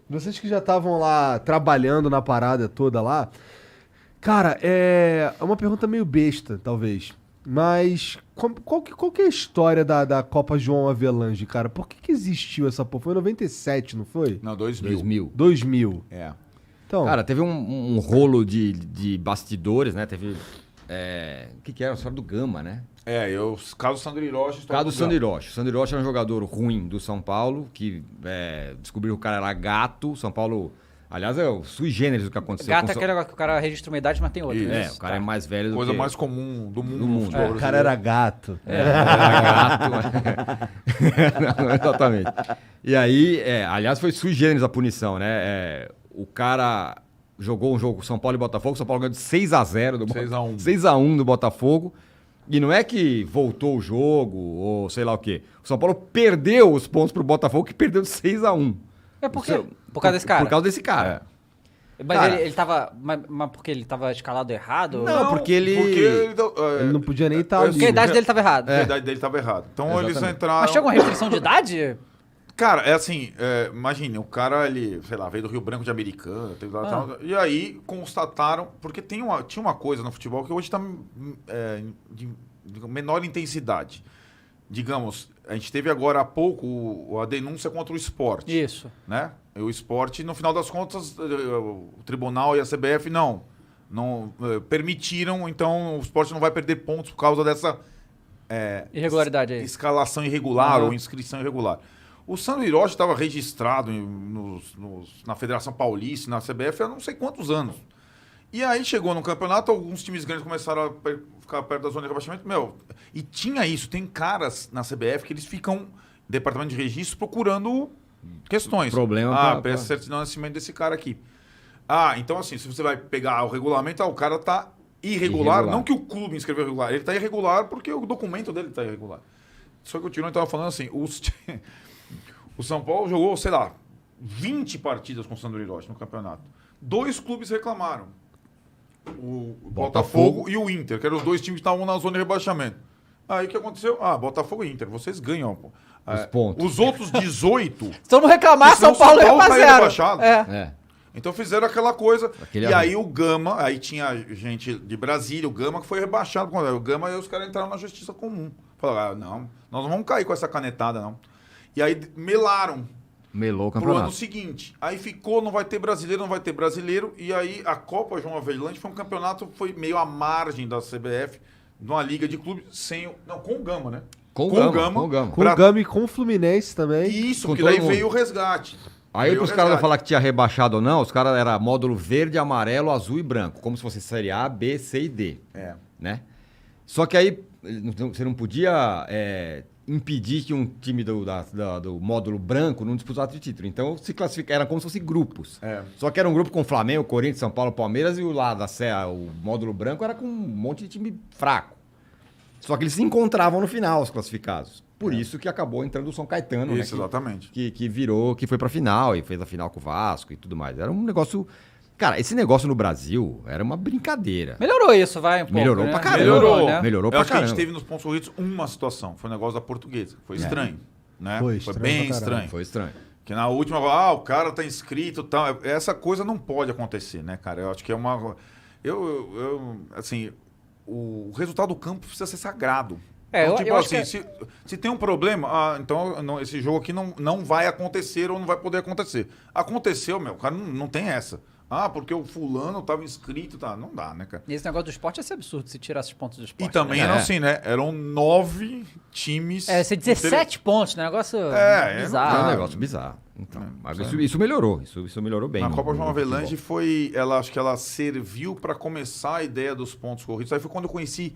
Vocês que já estavam lá trabalhando na parada toda lá, cara, é uma pergunta meio besta, talvez. Mas qual que é a história da Copa João Avelange, cara? Por que existiu essa porra? Foi em 97, não foi? Não, 2000. 2000. 2000. É. Então, Cara, teve um rolo de bastidores, né? Teve. O que era? A história do Gama, né? Os casos Sandro Hiroshi... Caso do Sandro Hiroshi. O Sandro Hiroshi era um jogador ruim do São Paulo, que descobriu que o cara era gato. São Paulo, aliás, é o sui generis do que aconteceu. Gato é aquele negócio que o cara registra uma idade, mas tem outra. Isso. né? O cara é mais velho do Coisa que... mais comum do mundo. Do mundo. futebol o cara era gato. Era gato. Não, exatamente. E aí, aliás, foi sui generis a punição, né? O cara jogou um jogo São Paulo e Botafogo. São Paulo ganhou de 6-0 do 6-1. 6-1 do Botafogo. E não é que voltou o jogo ou sei lá o quê. O São Paulo perdeu os pontos pro Botafogo, que perdeu de 6-1. É por quê? Por causa desse cara? Por causa desse cara. Mas Cara, ele tava... Mas porque ele tava escalado errado? Não, porque ele... Ele não podia nem estar ali. Porque a idade dele tava errada. A idade dele estava errada. Então Exatamente. eles entraram... Mas tinha alguma restrição de idade? Cara, é assim, imagine, o cara, ele, sei lá, veio do Rio Branco de Americana, e aí constataram, porque tinha uma coisa no futebol que hoje está de menor intensidade. Digamos, a gente teve agora há pouco a denúncia contra o Sport. Isso. Né? E o Sport, no final das contas, o tribunal e a CBF não permitiram, então o Sport não vai perder pontos por causa dessa Irregularidade aí. escalação irregular ou inscrição irregular. O Sandro Hiroshi estava registrado na Federação Paulista, na CBF, há não sei quantos anos. E aí chegou no campeonato, alguns times grandes começaram a ficar perto da zona de rebaixamento. E tinha isso, tem caras na CBF que eles ficam, departamento de registro, procurando questões. Problema peça certidão de nascimento desse cara aqui. Então assim, se você vai pegar o regulamento, o cara tá irregular. Não que o clube inscreveu irregular, ele tá irregular porque o documento dele tá irregular. Só que o Tirone estava falando assim, o São Paulo jogou, sei lá, 20 partidas com o Sandro Hiroshi no campeonato. 2 clubes reclamaram. O Botafogo e o Inter, que eram os 2 times que estavam na zona de rebaixamento. Aí o que aconteceu? Botafogo e Inter, vocês ganham, pô. Os pontos. Os outros 18... Se eu não reclamar, São Paulo é tá zero. rebaixado. Então Então fizeram aquela coisa. Aí o Gama, aí tinha gente de Brasília, o Gama que foi rebaixado. O Gama e os caras entraram na justiça comum. Falaram, não, nós não vamos cair com essa canetada, não. E aí melaram Melou o pro campeonato. ano seguinte. Aí ficou, não vai ter brasileiro. E aí a Copa João Avelange foi um campeonato, foi meio à margem da CBF, numa liga de clubes com o Gama, né? Com o Gama. Com o Gama e com o Fluminense também. Isso, Com porque todo daí mundo. veio o resgate. Aí os caras vão falar que tinha rebaixado ou não, os caras eram módulo verde, amarelo, azul e branco, como se fosse série A, B, C e D. Né? Só que aí você não podia impedir que um time do módulo branco não disputasse título. Então se classificava, era como se fossem grupos. Só que era um grupo com Flamengo, Corinthians, São Paulo, Palmeiras, e o lá o módulo branco era com um monte de time fraco. Só que eles se encontravam no final, os classificados. Por isso que acabou entrando o São Caetano, Isso, né? exatamente. Que foi pra final e fez a final com o Vasco e tudo mais. Era um negócio... Cara, esse negócio no Brasil era uma brincadeira. Melhorou isso, vai um pouco, Melhorou né? pra caramba. Melhorou, né? Melhorou Eu pra acho que a caramba. gente teve nos pontos corridos uma situação. Foi o negócio da portuguesa. Foi estranho. Né? Foi Foi estranho bem pra caralho. estranho. Foi estranho. Que na última, o cara tá inscrito e tal. Essa coisa não pode acontecer, né, cara? Eu acho que é uma... assim, o resultado do campo precisa ser sagrado. Então, eu acho assim, se tem um problema, então esse jogo aqui não vai acontecer ou não vai poder acontecer. Aconteceu, o cara não tem essa. Porque o fulano tava inscrito, tá? Não dá, né, cara? E esse negócio do esporte ia ser absurdo se tirasse os pontos do esporte. E também eram assim, né? Eram 9 times... ser 17 pontos, né? Negócio É bizarro. um negócio bizarro. Então, mas isso melhorou. Isso melhorou bem. A no- Copa no João futebol. Avelange acho que ela serviu para começar a ideia dos pontos corridos. Aí foi quando eu conheci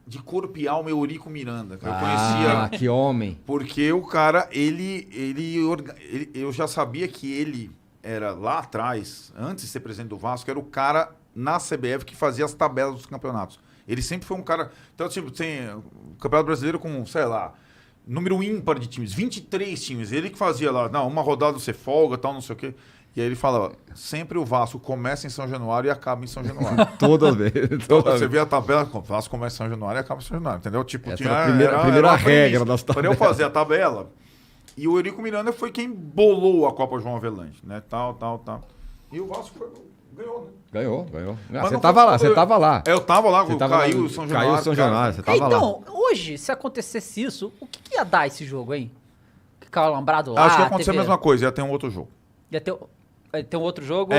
de corpo e alma Eurico Miranda. Eu conhecia que homem. porque o cara, eu já sabia que ele era lá atrás, antes de ser presidente do Vasco, era o cara na CBF que fazia as tabelas dos campeonatos. Ele sempre foi um cara... Então, tipo, tem o Campeonato Brasileiro com, sei lá, número ímpar de times, 23 times. Ele que fazia lá, uma rodada você folga, tal, não sei o quê. E aí ele falava, sempre o Vasco começa em São Januário e acaba em São Januário. Toda vez. Você vê a tabela, o Vasco começa em São Januário e acaba em São Januário, entendeu? Tipo, Essa era a primeira regra das Para eu fazer a tabela, E o Eurico Miranda foi quem bolou a Copa João Avelange, né? Tal. E o Vasco ganhou, né? Ganhou. Mas Você não tava foi- lá, você tava lá. Eu tava lá, Você tava caiu lá, o São Januário. Caiu o São Januário, você tava lá. Então, hoje, se acontecesse isso, o que ia dar esse jogo, hein? Ficar alambrado lá, Acho que ia acontecer TV. a mesma coisa, ia ter um outro jogo. Ia ter um outro jogo.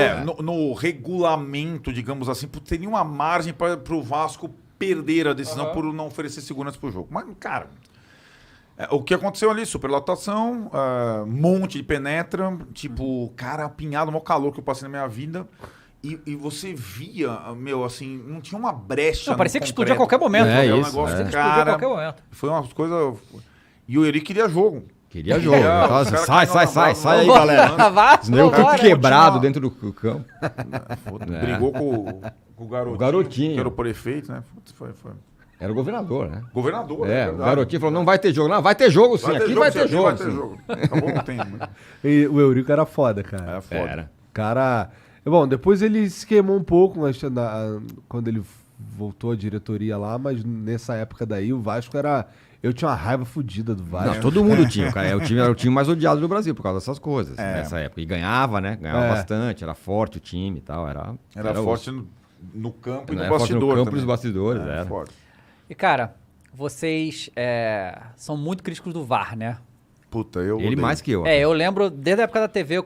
No regulamento, digamos assim, teria uma margem para o Vasco perder a decisão por não oferecer segurança pro jogo. Mas, cara, o que aconteceu ali? Superlotação, monte de penetra, tipo, cara, apinhado, maior calor que eu passei na minha vida. E você via, assim, não tinha uma brecha. Não, parecia no que explodia a concreto. qualquer momento. É Era um isso, negócio, é. Explodia a cara, qualquer momento. foi umas coisas... E o Eurico queria jogo. Queria jogo. Os Nossa, caras sai caíram aí, na bola, galera. Vai, Senão vambora. eu quebrado dentro do campo. Brigou com o garotinho. O garotinho. Que era o prefeito, né? Foi. Era o governador, né? Governador, O verdade. garotinho falou, não vai ter jogo. Não, vai ter jogo sim, aqui vai ter jogo. Vai ter sim. jogo. Acabou não tem. Né? E o Eurico era foda, cara. É foda. Era. Cara. Bom, depois ele se queimou um pouco quando ele voltou à diretoria lá, mas nessa época daí o Vasco era. Eu tinha uma raiva fodida do Vasco. Não, todo mundo tinha, cara. Era o time mais odiado do Brasil por causa dessas coisas, nessa época. E ganhava, né? Ganhava bastante, era forte o time e tal. Era forte no campo e no Era forte bastidor. no campo e também. nos bastidores, Era era. forte. E, cara, vocês são muito críticos do VAR, né? Puta, eu Ele odeio. mais que eu. Eu lembro, desde a época da TV,